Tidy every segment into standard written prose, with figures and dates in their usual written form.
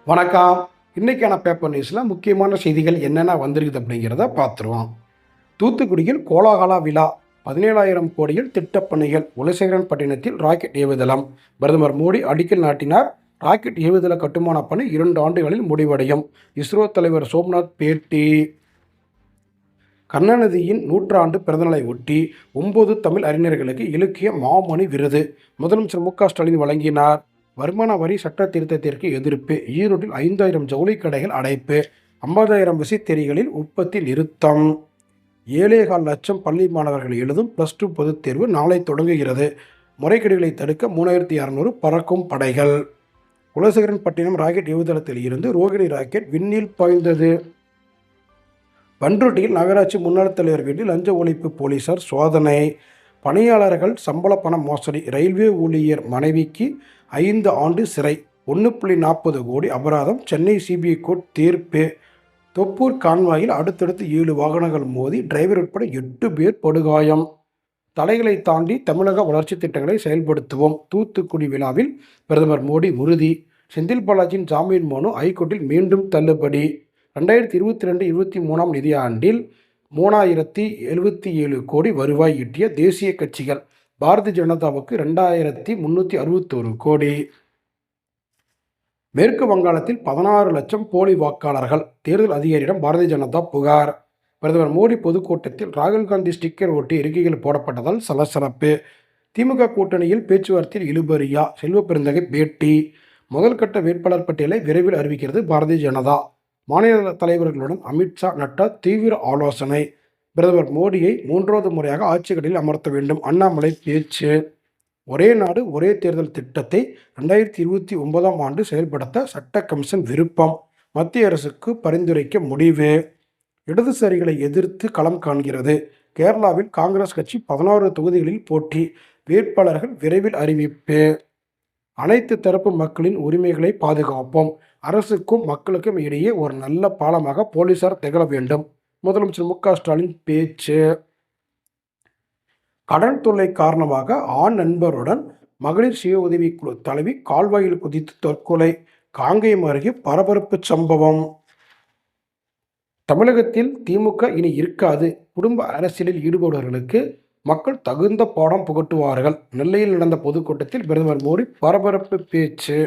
வணக்கம். இன்றைக்கான பேப்பர் நியூஸில் முக்கியமான செய்திகள் என்னென்ன வந்திருக்குது அப்படிங்கிறத பார்த்துருவோம். தூத்துக்குடியில் கோலாகலா விழா, 17,000 கோடியில் திட்டப்பணிகள், குலசேகரன்பட்டினத்தில் ராக்கெட் ஏவுதளம். பிரதமர் மோடி அடிக்கல் நாட்டினார். ராக்கெட் ஏவுதள கட்டுமான பணி 2 ஆண்டுகளில் முடிவடையும். இஸ்ரோ தலைவர் சோம்நாத் பேட்டி. கருணாநிதியின் 100ஆண்டு பிறந்தநாளை ஒட்டி 9 தமிழ் அறிஞர்களுக்கு இலக்கிய மாமணி விருது முதலமைச்சர் மு.க.ஸ்டாலின் வழங்கினார். வருமான வரி சட்ட திருத்தத்திற்கு எதிர்ப்பு. ஈரோட்டில் 5,000 ஜவுளி கடைகள் அடைப்பு. 50,000 விசைத்தறிகளில் உற்பத்தி நிறுத்தம். 7,15 லட்சம் பள்ளி மாணவர்கள் எழுதும் +2 பொதுத் தேர்வு நாளை தொடங்குகிறது. முறைகேடுகளை தடுக்க 3,600 பறக்கும் படைகள். குலசேகரன்பட்டினம் ராக்கெட் ஏவுதளத்தில் இருந்து ரோகிணி ராக்கெட் விண்ணில் பாய்ந்தது. பண்ருட்டியில் நகராட்சி முன்னாள் தலைவர் வீட்டில் லஞ்ச ஒழிப்பு போலீசார் சோதனை. பணியாளர்கள் சம்பள பண மோசடி. ரயில்வே ஊழியர் மனைவிக்கு 5 ஆண்டு சிறை, 1.40 கோடி அபராதம். சென்னை சிபிஐ கோர்ட் தீர்ப்பு. தொப்பூர் கான்வாயில் அடுத்தடுத்து 7 வாகனங்கள் மோதி டிரைவர் உட்பட 8 பேர் படுகாயம். தலைகளை தாண்டி தமிழக வளர்ச்சி திட்டங்களை செயல்படுத்துவோம். தூத்துக்குடி விழாவில் பிரதமர் மோடி உறுதி. செந்தில் பாலாஜியின் ஜாமீன் மனு ஐகோர்ட்டில் மீண்டும் தள்ளுபடி. 2022-23 நிதியாண்டில் 3,077 கோடி வருவாய் ஈட்டிய தேசிய கட்சிகள். பாரதிய ஜனதாவுக்கு 2,361 கோடி. மேற்கு வங்காளத்தில் 16 லட்சம் போலி வாக்காளர்கள். தேர்தல் அதிகாரியிடம் பாரதிய ஜனதா புகார். பிரதமர் மோடி பொதுக்கூட்டத்தில் ராகுல் காந்தி ஸ்டிக்கர் ஒட்டி அறிக்கைகள் போடப்பட்டதால் சலசலப்பு. திமுக கூட்டணியில் பேச்சுவார்த்தையில் இழுபறியா? செல்வ பெருந்தகை பேட்டி. முதல் கட்ட வேட்பாளர் பட்டியலை விரைவில் அறிவிக்கிறது பாரதிய ஜனதா. மாநில தலைவர்களுடன் அமித்ஷா, நட்டா தீவிர ஆலோசனை. பிரதமர் மோடியை 3வது முறையாக ஆட்சிகளில் அமர்த்த வேண்டும். அண்ணாமலை பேச்சு. ஒரே நாடு ஒரே தேர்தல் திட்டத்தை 2029ஆம் ஆண்டு செயல்படுத்த சட்ட கமிஷன் விருப்பம். மத்திய அரசுக்கு பரிந்துரைக்க முடிவு. இடதுசாரிகளை எதிர்த்து களம் காண்கிறது. கேரளாவில் காங்கிரஸ் கட்சி 16 தொகுதிகளில் போட்டி. வேட்பாளர்கள் விரைவில் அறிவிப்பு. அனைத்து தரப்பு மக்களின் உரிமைகளை பாதுகாப்போம். அரசுக்கும் மக்களுக்கும் இடையே ஒரு நல்ல பாலமாக போலீசார் திகழ வேண்டும். முதலமைச்சர் மு.க.ஸ்டாலின் பேச்சு. கடன் தொல்லை காரணமாக ஆண் நண்பருடன் மகளிர் சுய உதவிக்குழு தலைவி கால்வாயில் குதித்து தற்கொலை. காங்கேயம் அருகே பரபரப்பு சம்பவம். தமிழகத்தில் திமுக இனி இருக்காது. குடும்ப அரசியலில் ஈடுபடுபவர்களுக்கு மக்கள் தகுந்த பாடம் புகட்டுவார்கள். நெல்லையில் நடந்த பொதுக்கூட்டத்தில் பிரதமர் மோடி பரபரப்பு பேச்சு.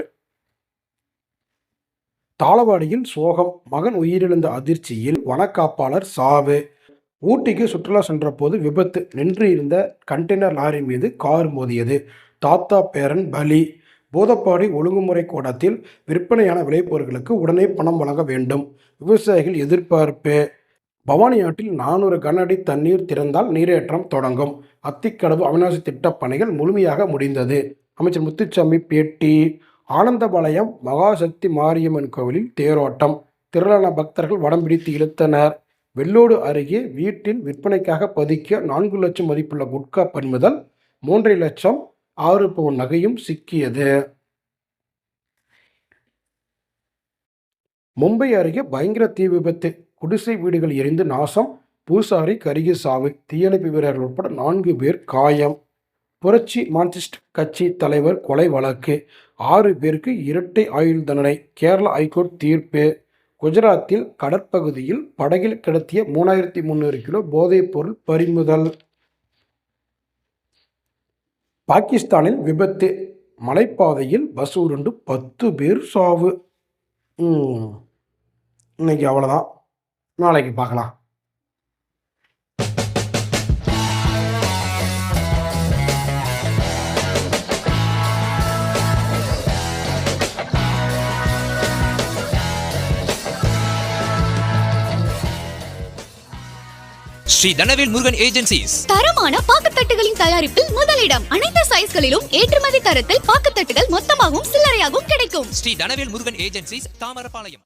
தாளவாடியில் சோகம். மகன் உயிரிழந்த அதிர்ச்சியில் வனக்காப்பாளர் சாவு. ஊட்டிக்கு சுற்றுலா சென்ற போது விபத்து. நின்று இருந்த கண்டெய்னர் லாரி மீது கார் மோதியது. தாத்தா பேரன் பலி. போதப்பாடி ஒழுங்குமுறை கோட்டத்தில் விற்பனையான விளைபொருட்களுக்கு உடனே பணம் வழங்க வேண்டும். விவசாயிகள் எதிர்பார்ப்பு. பவானி ஆற்றில் 400 கன அடி தண்ணீர் திறந்தால் நீரேற்றம் தொடங்கும். அத்திக்கடவு அவிநாசி திட்டப் பணிகள் முழுமையாக முடிந்தது. அமைச்சர் முத்துசாமி பேட்டி. ஆனந்தபாளையம் மகாசக்தி மாரியம்மன் கோவிலில் தேரோட்டம். திரளான பக்தர்கள் வடம் பிடித்து இழுத்தனர். வெள்ளோடு அருகே வீட்டில் விற்பனைக்காக பதுக்கிய 4 லட்சம் மதிப்புள்ள குட்கா பறிமுதல். 3.5 லட்சம் 6 பவுன் நகையும் சிக்கியது. மும்பை அருகே பயங்கர தீ விபத்து. குடிசை வீடுகள் எரிந்து நாசம். பூசாரி கருகி சாவு. தீயணைப்பு வீரர்கள் உட்பட 4 பேர் காயம். புரட்சி மார்க்சிஸ்ட் கட்சி தலைவர் கொலை வழக்கு. 6 பேருக்கு இரட்டை ஆயுள் தண்டனை. கேரளா ஐகோர்ட் தீர்ப்பு. குஜராத்தில் கடற்பகுதியில் படகில் கடத்திய 3,300 கிலோ போதைப் பொருள் பறிமுதல். பாகிஸ்தானில் விபத்து. மலைப்பாதையில் பஸ் உருண்டு 10 பேர் சாவு. இன்னைக்கு அவ்வளோதான். நாளைக்கு பார்க்கலாம். ஸ்ரீ தனவேல் முருகன் ஏஜென்சிஸ். தரமான பாக்குத்தட்டுகளின் தயாரிப்பில் முதலிடம். அனைத்து சைஸ்களிலும் ஏற்றுமதி தரத்தில் பாக்குத்தட்டுகள் மொத்தமாகவும் சில்லறையாகவும் கிடைக்கும். ஸ்ரீ தனவேல் முருகன் ஏஜென்சிஸ், தாமரபாளையம்.